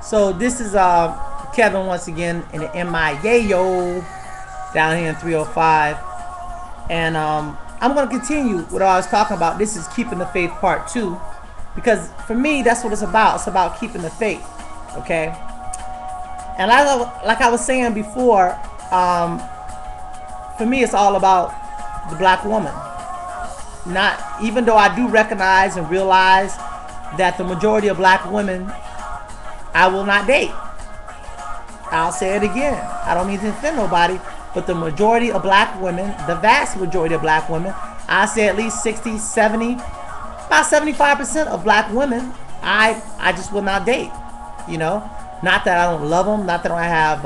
So this is Kevin once again in the MIAO down here in 305. And I'm going to continue what I was talking about. This is Keeping the Faith Part 2. Because for me, that's what it's about. It's about keeping the faith. Okay? And like I was saying before, for me, it's all about the black woman. Not, even though I do recognize and realize that the majority of black women I will not date. I'll say it again. I don't mean to offend nobody, but the majority of black women, the vast majority of black women, I say at least 60, 70, about 75% of black women, I just will not date. You know, not that I don't love them, not that I have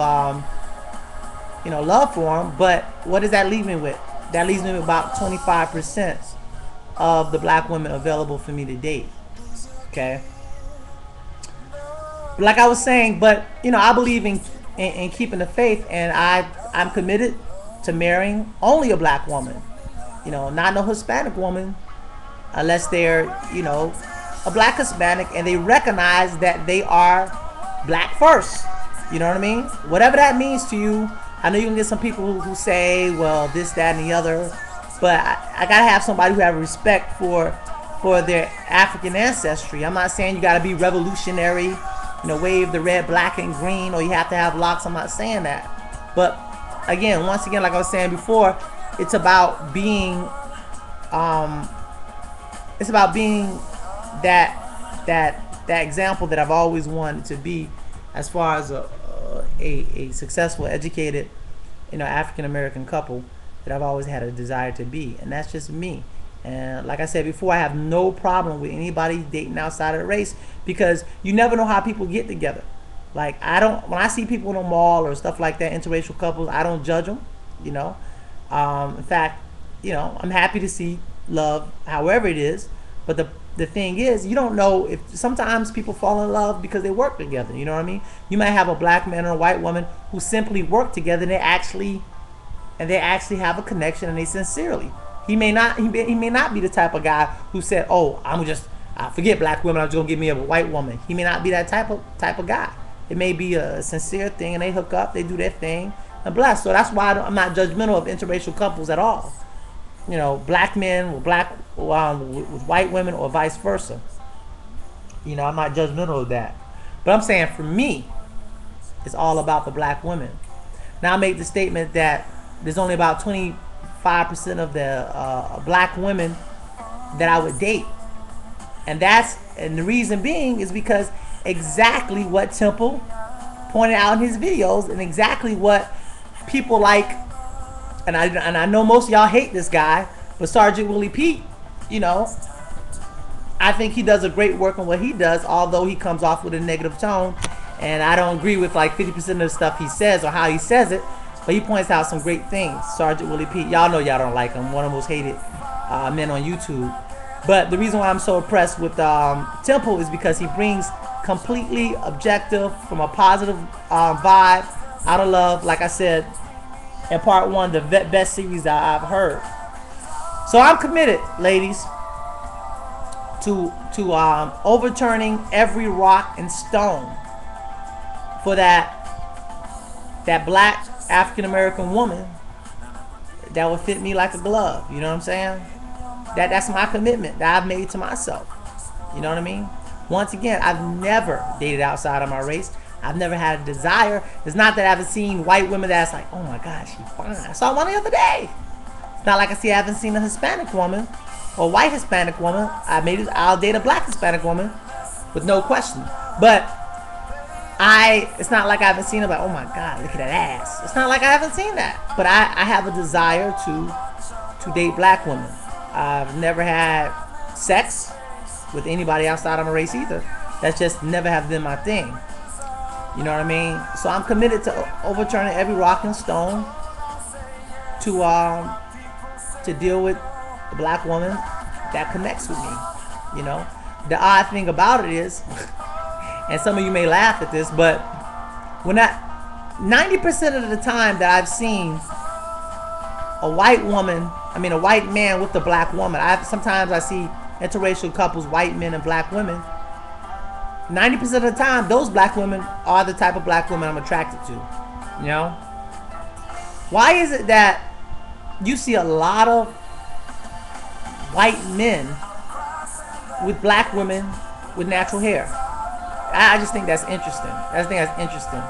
love for them, but what does that leave me with? That leaves me with about 25% of the black women available for me to date. Okay. But like I was saying, but I believe in keeping the faith, and I'm committed to marrying only a black woman. Not no Hispanic woman, unless they're a black Hispanic and they recognize that they are black first. You know what I mean? Whatever that means to you. I know you can get some people who say, well, this, that, and the other, but I gotta have somebody who have respect for their African ancestry. I'm not saying you gotta be revolutionary, wave the red, black, and green, or you have to have locks. I'm not saying that. But again, once again, like I was saying before, it's about being that example that I've always wanted to be, as far as a successful, educated, African American couple that I've always had a desire to be, and that's just me. And like I said before, I have no problem with anybody dating outside of the race, because you never know how people get together. Like, when I see people in the mall or stuff like that, interracial couples, I don't judge them. In fact, I'm happy to see love, however it is. But the thing is, you don't know if sometimes people fall in love because they work together. You know what I mean? You might have a black man and a white woman who simply work together, and they actually have a connection, and they sincerely. He may not be the type of guy who said, "Oh, I forget black women, I'm just gonna give me a white woman." He may not be that type of guy. It may be a sincere thing, and they hook up, they do their thing, and bless. So that's why I'm not judgmental of interracial couples at all. Black men with with white women, or vice versa. I'm not judgmental of that. But I'm saying, for me, it's all about the black women. Now, I make the statement that there's only about 25% of the black women that I would date, and the reason being is because exactly what Temple pointed out in his videos, and exactly what people like. And I know most of y'all hate this guy, but Sergeant Willie Pete, I think he does a great work on what he does, although he comes off with a negative tone, and I don't agree with like 50% of the stuff he says or how he says it, but he points out some great things. Sergeant Willie Pete, y'all know y'all don't like him, one of the most hated men on YouTube. But the reason why I'm so impressed with Temple is because he brings completely objective, from a positive vibe, out of love, like I said in part 1, the best series that I've heard. So I'm committed, ladies, to overturning every rock and stone for that black African American woman that would fit me like a glove. You know what I'm saying? That's my commitment that I've made to myself. You know what I mean? Once again, I've never dated outside of my race. I've never had a desire. It's not that I haven't seen white women that's like, oh my God, she's fine. I saw one the other day. It's not like I haven't seen a Hispanic woman or white Hispanic woman. I'll date a black Hispanic woman with no question. But it's not like I haven't seen her like, oh my God, look at that ass. It's not like I haven't seen that. But I have a desire to date black women. I've never had sex with anybody outside of my race either. That's just never have been my thing. You know what I mean? So I'm committed to overturning every rock and stone to deal with a black woman that connects with me. The odd thing about it is, and some of you may laugh at this, but 90% of the time that I've seen a white man with a black woman, sometimes I see interracial couples, white men and black women, 90% of the time, those black women are the type of black women I'm attracted to. You know? Why is it that you see a lot of white men with black women with natural hair? I just think that's interesting. I just think that's interesting.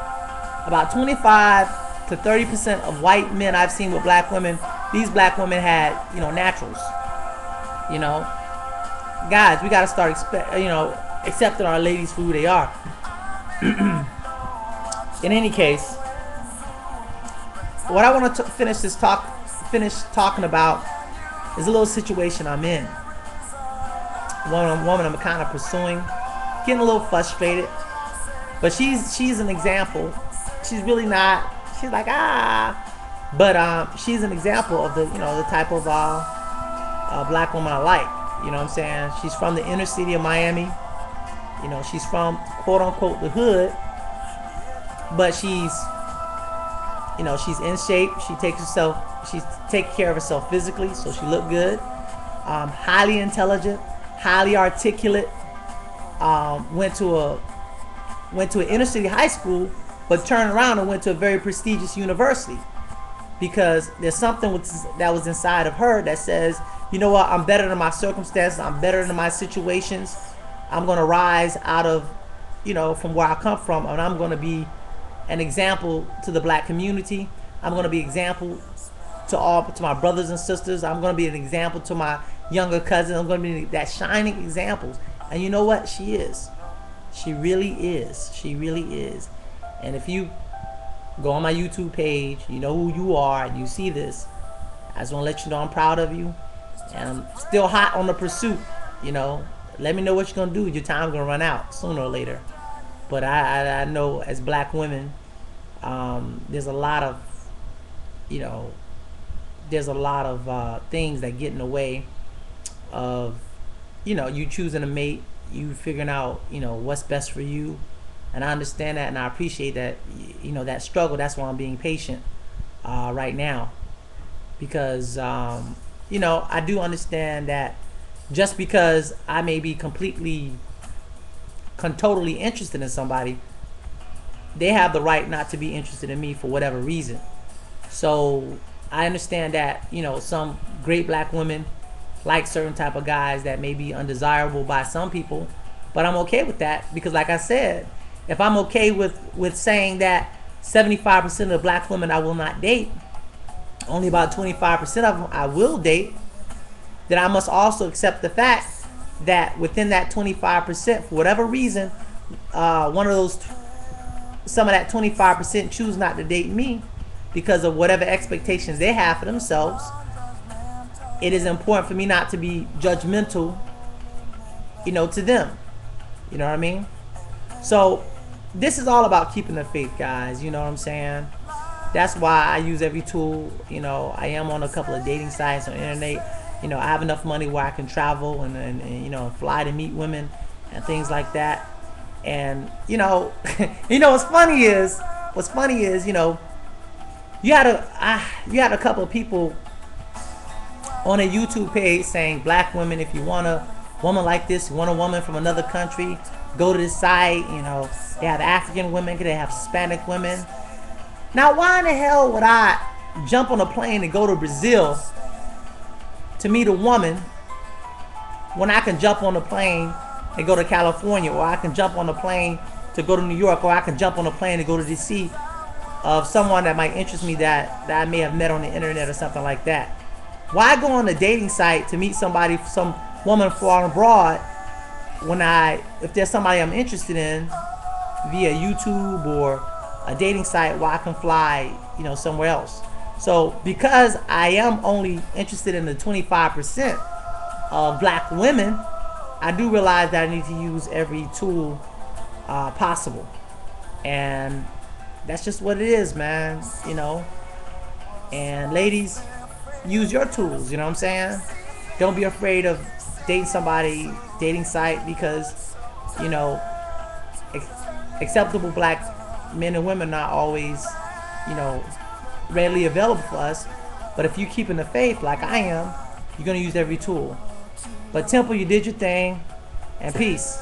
About 25 to 30% of white men I've seen with black women, these black women had, you know, naturals. You know? Guys, we gotta start accepting our ladies for who they are. In any case, what I want to finish talking about is a little situation I'm in. One woman I'm kind of pursuing, getting a little frustrated, but she's an example. She's really not. She's like but she's an example of the type of black woman I like. You know what I'm saying? She's from the inner city of Miami. You know, she's from quote unquote the hood, but she's in shape. She takes care of herself physically, so she look good. Highly intelligent, highly articulate. Went to an inner city high school, but turned around and went to a very prestigious university because there's something that was inside of her that says, you know what, I'm better than my circumstances. I'm better than my situations. I'm gonna rise out of, from where I come from, and I'm gonna be an example to the black community. I'm gonna be an example to my brothers and sisters. I'm gonna be an example to my younger cousins. I'm gonna be that shining example. And you know what? She is. She really is. She really is. And if you go on my YouTube page, you know who you are, and you see this, I just want to let you know I'm proud of you. And I'm still hot on the pursuit. Let me know what you're going to do. Your time's going to run out sooner or later. But I know as black women, there's a lot of, things that get in the way of, you choosing a mate, you figuring out, what's best for you. And I understand that, and I appreciate that, that struggle. That's why I'm being patient right now. Because, I do understand that just because I may be totally interested in somebody, they have the right not to be interested in me for whatever reason. So I understand that, some great black women like certain type of guys that may be undesirable by some people, but I'm okay with that because, like I said, if I'm okay with saying that 75% of the black women I will not date, only about 25% of them I will date, then I must also accept the fact that within that 25%, for whatever reason, some of that 25% choose not to date me because of whatever expectations they have for themselves. It is important for me not to be judgmental, to them. You know what I mean? So this is all about keeping the faith, guys. You know what I'm saying? That's why I use every tool. I am on a couple of dating sites on the internet. I have enough money where I can travel and fly to meet women and things like that. And what's funny is you had a couple of people on a YouTube page saying, black women, if you want a woman like this, you want a woman from another country, go to this site. They have African women, they have Hispanic women. Now, why in the hell would I jump on a plane and go to Brazil to meet a woman when I can jump on a plane and go to California, or I can jump on a plane to go to New York, or I can jump on a plane to go to DC of someone that might interest me that I may have met on the internet or something like that? Why go on a dating site to meet somebody, some woman far abroad, if there's somebody I'm interested in via YouTube or a dating site where I can fly, somewhere else? So because I am only interested in the 25% of black women, I do realize that I need to use every tool possible. And that's just what it is, man. And ladies, use your tools, you know what I'm saying? Don't be afraid of dating somebody, dating site, because, acceptable black men and women are not always, readily available for us. But if you keep in the faith like I am, you're going to use every tool. But Temple, you did your thing, and peace.